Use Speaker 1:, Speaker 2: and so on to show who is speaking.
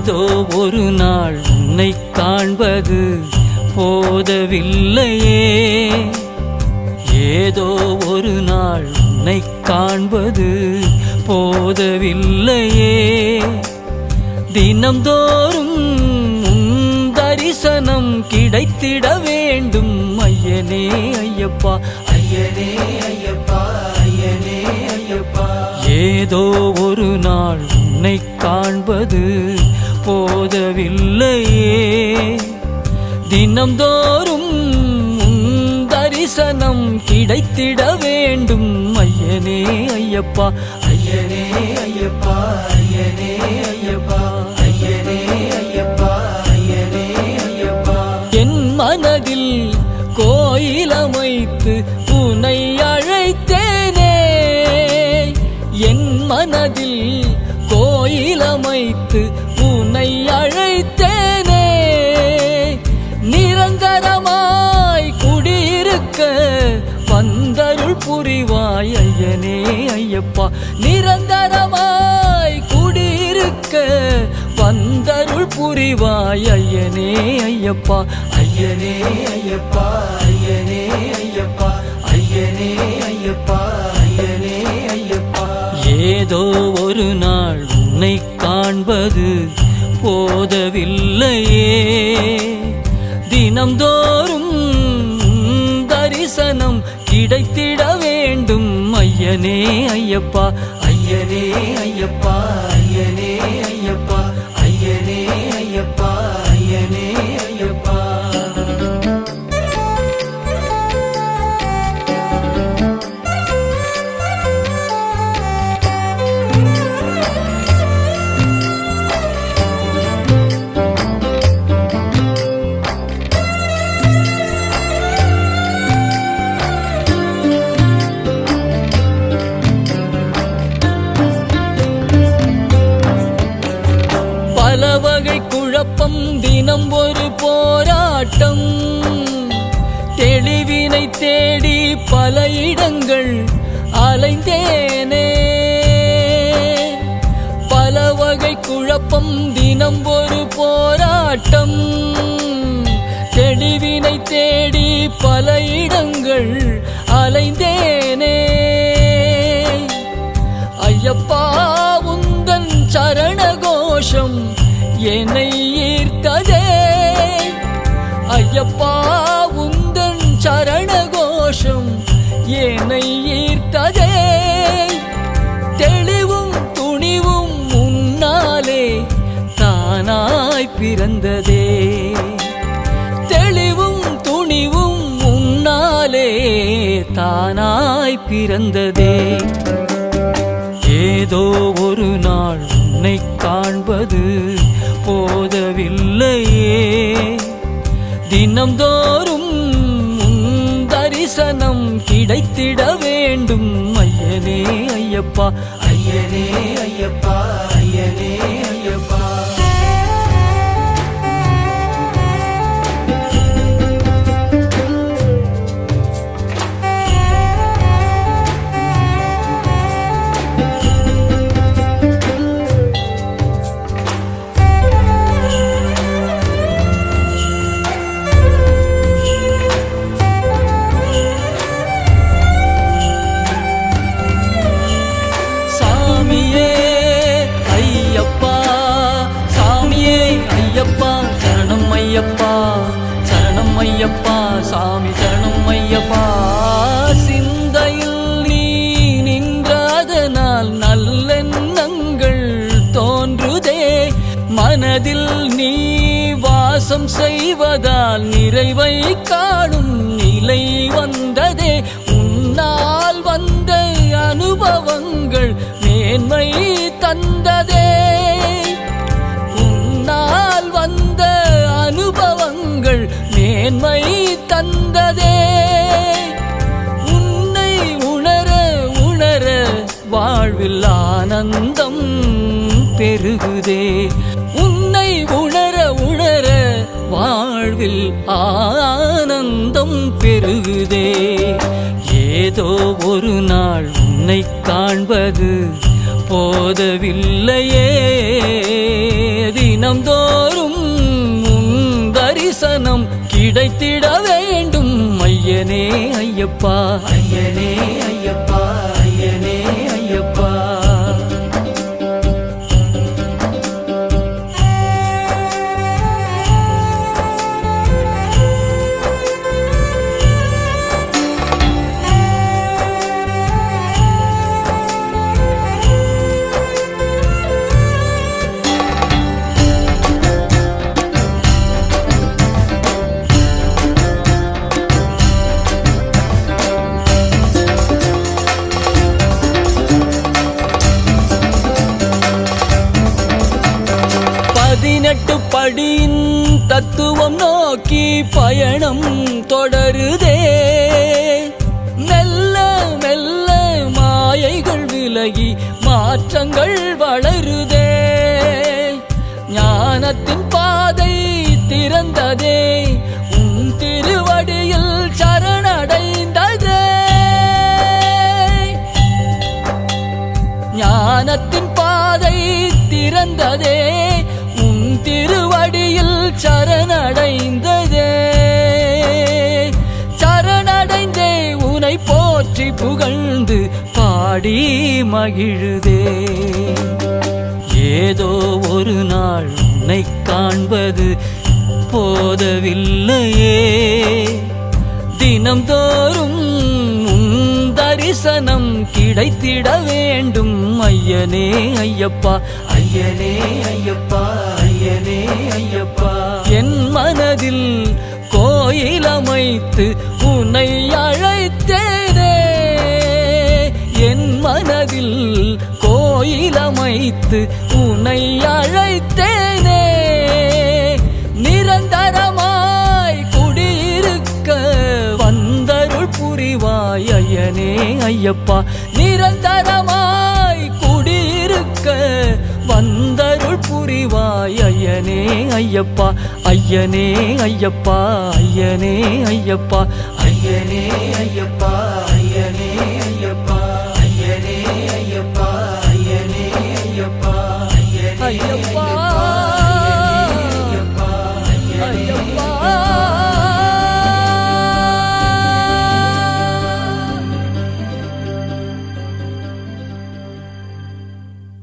Speaker 1: ஏதோ ஒரு நாள் உன்னை காண்பது போதவில்லையே, ஏதோ ஒரு நாள் உன்னை காண்பது போதவில்லையே. தினம்தோறும் உன் தரிசனம் கிடைத்திட வேண்டும் ஐயனே ஐயப்பா, ஐயனே ஐயப்பா, ஐயனே ஐயப்பா. ஏதோ ஒரு நாள் உன்னை காண்பது போதவில்லையே, தினம்தோறும் உன் தரிசனம் கிடைத்திட வேண்டும் ஐயனே ஐயப்பா, ஐயனே ஐயப்பா, ஐயனே ஐயப்பா, ஐயனே ஐயப்பா, ஐயனே ஐயப்பா. என் மனதில் கோயில் அமைத்து உன்னை அழைத்தேனே, என் மனதில் கோயில் அமைத்து உன்னை அழைத்தேனே. நிரந்தரமாய் குடியிருக்க வந்தருள் புரிவாய் ஐயனே ஐயப்பா, நிரந்தரமாய் குடியிருக்க வந்தருள் புரிவாய் ஐயனே ஐயப்பா, ஐயனே ஐயப்பா, ஐயனே ஐயப்பா, ஐயனே ஐயப்பா, ஐயனே ஐயப்பா. ஏதோ ஒரு நாள் உன்னை காண்பது போதவில்லையே, தினம்தோறும் தரிசனம் கிடைத்திட வேண்டும் ஐயனே ஐயப்பா, ஐயனே ஐயப்பா, ஐயனே ஐயப்பா, ஐயனே ஐயப்பா, ஐயனே ஐயப்பா. பலவகை குழப்பம், தினம் ஒரு போராட்டம், தெளிவினை தேடி பல இடங்கள் அலைந்தேனே. பலவகை குழப்பம், தினம் ஒரு போராட்டம், தெளிவினை தேடி பல இடங்கள் அலைந்தேனே. ஐயப்பா உந்தன் சரண கோஷம் என்னை ஈர்த்ததே, ஐயப்பா உந்தன் சரண கோஷம் என்னை ஈர்த்ததே. தெளிவும் துணிவும் உன்னாலே தானாய் பிறந்ததே, தெளிவும் துணிவும் உன்னாலே தானாய் பிறந்ததே. ஏதோ ஒரு நாள் உன்னை காண்பது போதவில்லையே, தினம்தோறும் உன் தரிசனம் கிடைத்திட வேண்டும் ஐயனே ஐயப்பா, ஐயனே ஐயப்பா, ஐயனே ஐயப்பா. சரணம் ஐயப்பா, சரணம் ஐயப்பா, சாமி சரணம் ஐயப்பா. சிந்தையில் நீ நின்றதனால் நல்லெண்ணங்கள் தோன்றுதே, மனதில் நீ வாசம் செய்வதால் நிறைவை காணும் நிலை வந்ததே. உன்னால் வந்த அனுபவங்கள் மேன்மை தந்ததே, உன்னால் வந்த அனுபவங்கள் மேன்மை தந்ததே. உன்னை உணர உணர வாழ்வில் ஆனந்தம் பெருகுதே, உன்னை உணர உணர வாழ்வில் ஆனந்தம் பெருகுதே. ஏதோ ஒரு நாள் உன்னை காண்பது போதவில்லையே தினம்தோறும் உன் தரிசனம் கிடைத்திட வேண்டும் ஐயனே ஐயப்பா ஐயனே ஐயப்பா ஐயனே ஐயப்பா. பதினெட்டு படியின் தத்துவம் நோக்கி பயணம் தொடருதே. மெல்ல மெல்ல மாயைகள் விலகி மாற்றங்கள் வளருதே. ஞானத்தின் பாதை திறந்ததே, உன் திருவடியில் சரணடைந்ததே. ஞானத்தின் பாதை திறந்ததே, உன் திருவடியில் சரணடைந்ததே. சரணடைந்தே உனை போற்றி புகழ்ந்து பாடி மகிழுதே. ஏதோ ஒரு நாள் உன்னை காண்பது போதவில்லையே தினம்தோறும் உன் தரிசனம் கிடைத்திட வேண்டும் ஐயனே ஐயப்பா ஐயனே ஐயப்பா ஐயனே ஐயப்பா. என் மனதில் கோயில் அமைத்து உன்னை அழைத்தேனே. என் மனதில் கோயில் அமைத்து உன்னை அழைத்தேனே. நிரந்தரமாய் குடியிருக்க வந்தருள் புரிவாய் ஐயனே ஐயப்பா. நிரந்தரமாய் குடியிருக்க வந்தருள் புரிவாய் ஐயனே ஐயப்பா ஐயனே ஐயப்பா ஐயனே ஐயப்பா ஐயனே ஐயப்பா.